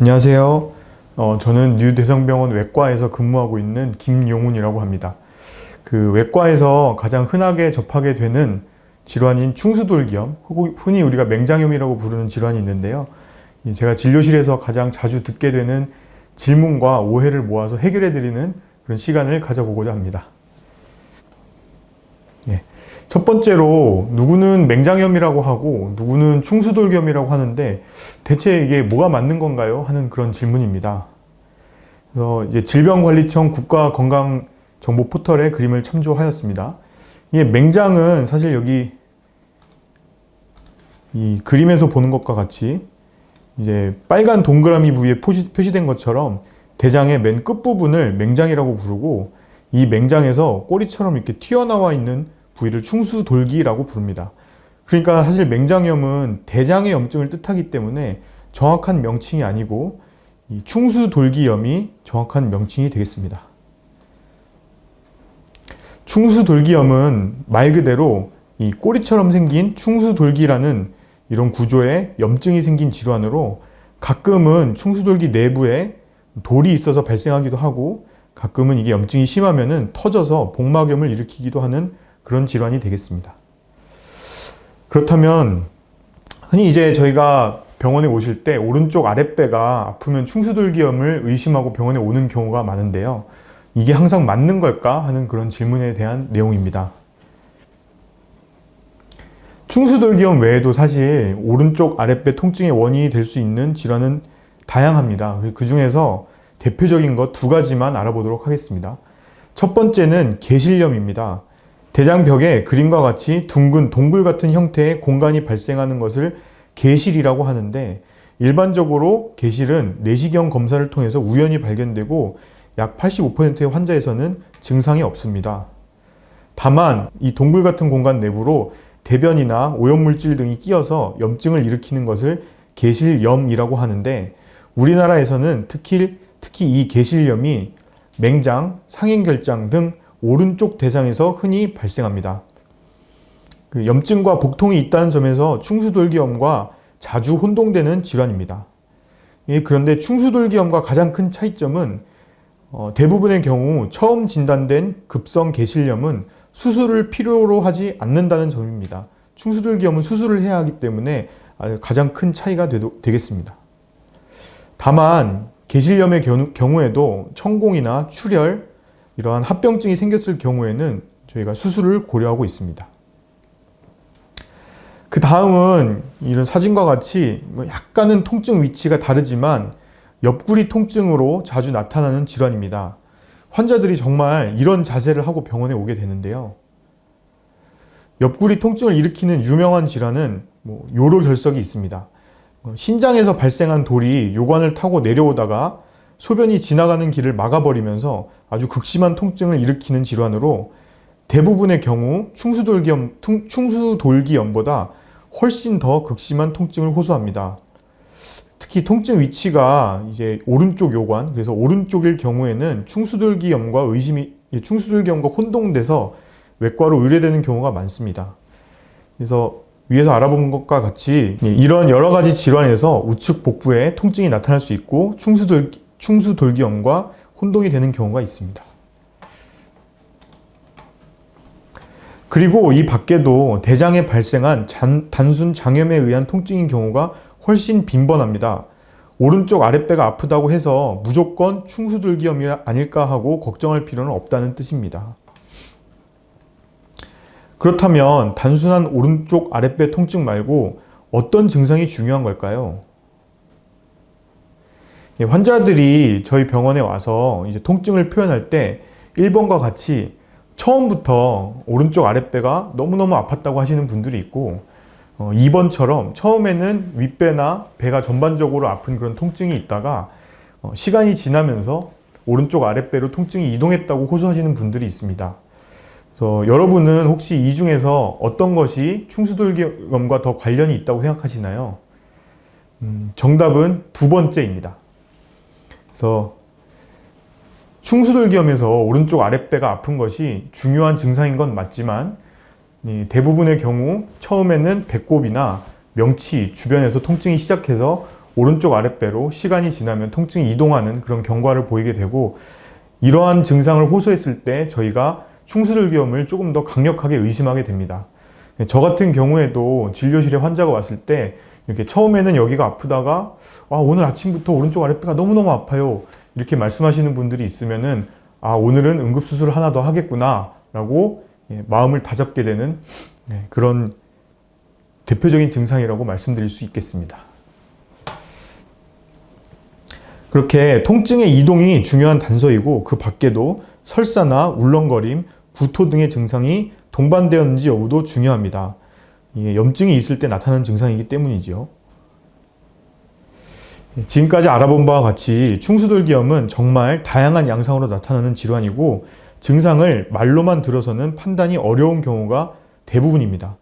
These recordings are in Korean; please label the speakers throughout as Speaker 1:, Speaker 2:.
Speaker 1: 안녕하세요. 저는 뉴대성병원 외과에서 근무하고 있는 김용훈이라고 합니다. 그 외과에서 가장 흔하게 접하게 되는 질환인 충수돌기염, 흔히 우리가 맹장염이라고 부르는 질환이 있는데요. 제가 진료실에서 가장 자주 듣게 되는 질문과 오해를 모아서 해결해드리는 그런 시간을 가져보고자 합니다. 첫 번째로 누구는 맹장염이라고 하고 누구는 충수돌기염이라고 하는데 대체 이게 뭐가 맞는 건가요? 하는 그런 질문입니다. 그래서 이제 질병관리청 국가건강정보 포털에 그림을 참조하였습니다. 이게 맹장은 사실 여기 이 그림에서 보는 것과 같이 이제 빨간 동그라미 부위에 표시된 것처럼 대장의 맨 끝부분을 맹장이라고 부르고 이 맹장에서 꼬리처럼 이렇게 튀어나와 있는 부위를 충수돌기라고 부릅니다. 그러니까 사실 맹장염은 대장의 염증을 뜻하기 때문에 정확한 명칭이 아니고 이 충수돌기염이 정확한 명칭이 되겠습니다. 충수돌기염은 말 그대로 이 꼬리처럼 생긴 충수돌기라는 이런 구조의 염증이 생긴 질환으로 가끔은 충수돌기 내부에 돌이 있어서 발생하기도 하고 가끔은 이게 염증이 심하면은 터져서 복막염을 일으키기도 하는 그런 질환이 되겠습니다. 그렇다면 흔히 이제 저희가 병원에 오실 때 오른쪽 아랫배가 아프면 충수돌기염을 의심하고 병원에 오는 경우가 많은데요. 이게 항상 맞는 걸까 하는 그런 질문에 대한 내용입니다. 충수돌기염 외에도 사실 오른쪽 아랫배 통증의 원인이 될 수 있는 질환은 다양합니다. 그 중에서 대표적인 것 두 가지만 알아보도록 하겠습니다. 첫 번째는 개실염입니다. 대장벽에 그림과 같이 둥근 동굴 같은 형태의 공간이 발생하는 것을 개실이라고 하는데 일반적으로 개실은 내시경 검사를 통해서 우연히 발견되고 약 85%의 환자에서는 증상이 없습니다. 다만 이 동굴 같은 공간 내부로 대변이나 오염물질 등이 끼어서 염증을 일으키는 것을 개실염이라고 하는데 우리나라에서는 특히 이 개실염이 맹장, 상행결장 등 오른쪽 대장에서 흔히 발생합니다. 염증과 복통이 있다는 점에서 충수돌기염과 자주 혼동되는 질환입니다. 그런데 충수돌기염과 가장 큰 차이점은 대부분의 경우 처음 진단된 급성 개실염은 수술을 필요로 하지 않는다는 점입니다. 충수돌기염은 수술을 해야 하기 때문에 가장 큰 차이가 되겠습니다. 다만 개실염의 경우에도 천공이나 출혈, 이러한 합병증이 생겼을 경우에는 저희가 수술을 고려하고 있습니다. 그 다음은 이런 사진과 같이 약간은 통증 위치가 다르지만 옆구리 통증으로 자주 나타나는 질환입니다. 환자들이 정말 이런 자세를 하고 병원에 오게 되는데요. 옆구리 통증을 일으키는 유명한 질환은 요로결석이 있습니다. 신장에서 발생한 돌이 요관을 타고 내려오다가 소변이 지나가는 길을 막아버리면서 아주 극심한 통증을 일으키는 질환으로 대부분의 경우 충수돌기염보다 훨씬 더 극심한 통증을 호소합니다. 특히 통증 위치가 이제 오른쪽 요관, 그래서 오른쪽일 경우에는 충수돌기염과 혼동돼서 외과로 의뢰되는 경우가 많습니다. 그래서 위에서 알아본 것과 같이 이런 여러 가지 질환에서 우측 복부에 통증이 나타날 수 있고 충수돌기염과 혼동이 되는 경우가 있습니다. 그리고 이 밖에도 대장에 발생한 단순 장염에 의한 통증인 경우가 훨씬 빈번합니다. 오른쪽 아랫배가 아프다고 해서 무조건 충수돌기염이 아닐까 하고 걱정할 필요는 없다는 뜻입니다. 그렇다면 단순한 오른쪽 아랫배 통증 말고 어떤 증상이 중요한 걸까요? 환자들이 저희 병원에 와서 이제 통증을 표현할 때 1번과 같이 처음부터 오른쪽 아랫배가 너무너무 아팠다고 하시는 분들이 있고 2번처럼 처음에는 윗배나 배가 전반적으로 아픈 그런 통증이 있다가 시간이 지나면서 오른쪽 아랫배로 통증이 이동했다고 호소하시는 분들이 있습니다. 그래서 여러분은 혹시 이 중에서 어떤 것이 충수돌기염과 더 관련이 있다고 생각하시나요? 정답은 두 번째입니다. 그래서 충수돌기염에서 오른쪽 아랫배가 아픈 것이 중요한 증상인 건 맞지만 대부분의 경우 처음에는 배꼽이나 명치 주변에서 통증이 시작해서 오른쪽 아랫배로 시간이 지나면 통증이 이동하는 그런 경과를 보이게 되고, 이러한 증상을 호소했을 때 저희가 충수돌기염을 조금 더 강력하게 의심하게 됩니다. 저 같은 경우에도 진료실에 환자가 왔을 때 이렇게 처음에는 여기가 아프다가 오늘 아침부터 오른쪽 아랫배가 너무너무 아파요, 이렇게 말씀하시는 분들이 있으면은 오늘은 응급수술을 하나 더 하겠구나 라고 마음을 다잡게 되는 그런 대표적인 증상이라고 말씀드릴 수 있겠습니다. 그렇게 통증의 이동이 중요한 단서이고, 그 밖에도 설사나 울렁거림, 구토 등의 증상이 동반되었는지 여부도 중요합니다. 이게 염증이 있을 때 나타나는 증상이기 때문이죠. 지금까지 알아본 바와 같이 충수돌기염은 정말 다양한 양상으로 나타나는 질환이고, 증상을 말로만 들어서는 판단이 어려운 경우가 대부분입니다.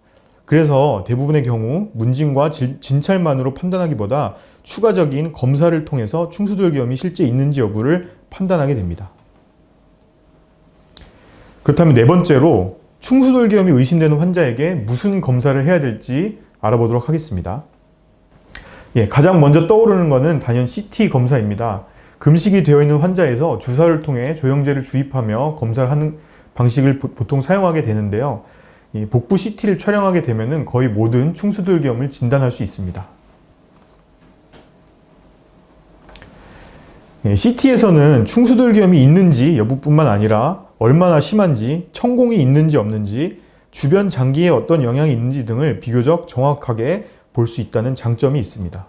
Speaker 1: 그래서 대부분의 경우 문진과 진찰만으로 판단하기보다 추가적인 검사를 통해서 충수돌기염이 실제 있는지 여부를 판단하게 됩니다. 그렇다면 네 번째로 충수돌기염이 의심되는 환자에게 무슨 검사를 해야 될지 알아보도록 하겠습니다. 가장 먼저 떠오르는 것은 단연 CT 검사입니다. 금식이 되어 있는 환자에서 주사를 통해 조영제를 주입하며 검사를 하는 방식을 보통 사용하게 되는데요. 복부 CT를 촬영하게 되면 거의 모든 충수돌기염을 진단할 수 있습니다. CT에서는 충수돌기염이 있는지 여부뿐만 아니라 얼마나 심한지, 천공이 있는지 없는지, 주변 장기에 어떤 영향이 있는지 등을 비교적 정확하게 볼 수 있다는 장점이 있습니다.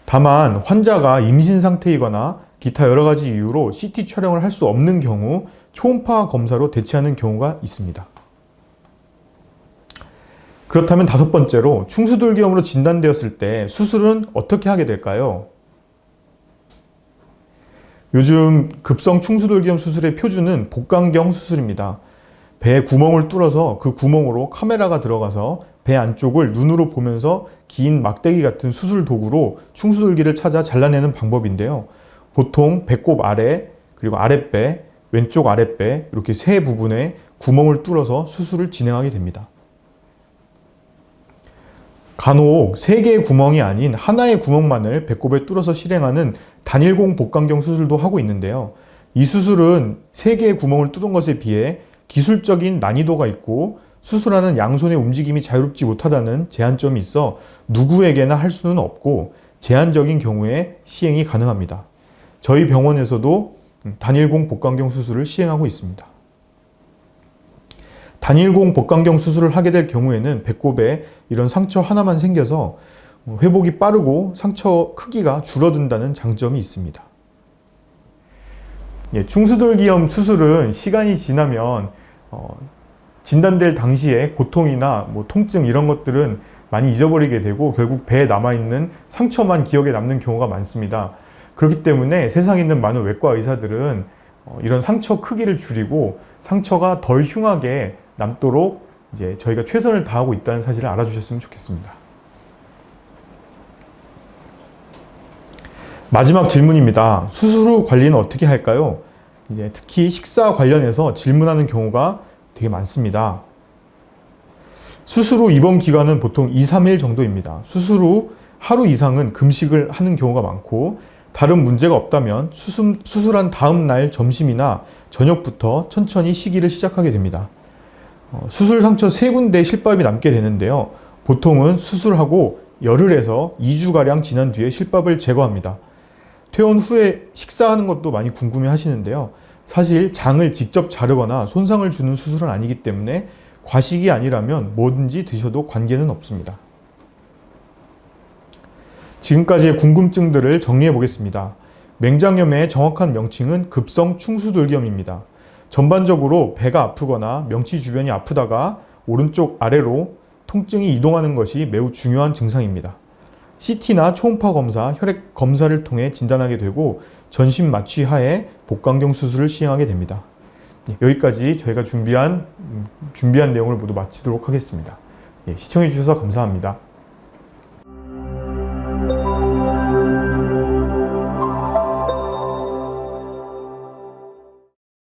Speaker 1: 다만 환자가 임신 상태이거나 기타 여러 가지 이유로 CT 촬영을 할 수 없는 경우 초음파 검사로 대체하는 경우가 있습니다. 그렇다면 다섯 번째로 충수돌기염으로 진단되었을 때 수술은 어떻게 하게 될까요? 요즘 급성 충수돌기염 수술의 표준은 복강경 수술입니다. 배에 구멍을 뚫어서 그 구멍으로 카메라가 들어가서 배 안쪽을 눈으로 보면서 긴 막대기 같은 수술 도구로 충수돌기를 찾아 잘라내는 방법인데요. 보통 배꼽 아래, 그리고 아랫배, 왼쪽 아랫배 이렇게 세 부분에 구멍을 뚫어서 수술을 진행하게 됩니다. 간혹 3개의 구멍이 아닌 하나의 구멍만을 배꼽에 뚫어서 실행하는 단일공 복강경 수술도 하고 있는데요. 이 수술은 3개의 구멍을 뚫은 것에 비해 기술적인 난이도가 있고 수술하는 양손의 움직임이 자유롭지 못하다는 제한점이 있어 누구에게나 할 수는 없고 제한적인 경우에 시행이 가능합니다. 저희 병원에서도 단일공 복강경 수술을 시행하고 있습니다. 단일공 복강경 수술을 하게 될 경우에는 배꼽에 이런 상처 하나만 생겨서 회복이 빠르고 상처 크기가 줄어든다는 장점이 있습니다. 충수돌기염 수술은 시간이 지나면 진단될 당시에 고통이나 통증 이런 것들은 많이 잊어버리게 되고 결국 배에 남아있는 상처만 기억에 남는 경우가 많습니다. 그렇기 때문에 세상에 있는 많은 외과 의사들은 이런 상처 크기를 줄이고 상처가 덜 흉하게 남도록 이제 저희가 최선을 다하고 있다는 사실을 알아주셨으면 좋겠습니다. 마지막 질문입니다. 수술 후 관리는 어떻게 할까요? 이제 특히 식사 관련해서 질문하는 경우가 되게 많습니다. 수술 후 입원 기간은 보통 2-3일 정도입니다. 수술 후 하루 이상은 금식을 하는 경우가 많고 다른 문제가 없다면 수술한 다음 날 점심이나 저녁부터 천천히 식이를 시작하게 됩니다. 수술 상처 3군데 실밥이 남게 되는데요. 보통은 수술하고 열흘에서 2주가량 지난 뒤에 실밥을 제거합니다. 퇴원 후에 식사하는 것도 많이 궁금해 하시는데요. 사실 장을 직접 자르거나 손상을 주는 수술은 아니기 때문에 과식이 아니라면 뭐든지 드셔도 관계는 없습니다. 지금까지의 궁금증들을 정리해 보겠습니다. 맹장염의 정확한 명칭은 급성 충수돌기염입니다. 전반적으로 배가 아프거나 명치 주변이 아프다가 오른쪽 아래로 통증이 이동하는 것이 매우 중요한 증상입니다. CT나 초음파 검사, 혈액 검사를 통해 진단하게 되고 전신 마취 하에 복강경 수술을 시행하게 됩니다. 여기까지 저희가 준비한 내용을 모두 마치도록 하겠습니다. 시청해 주셔서 감사합니다.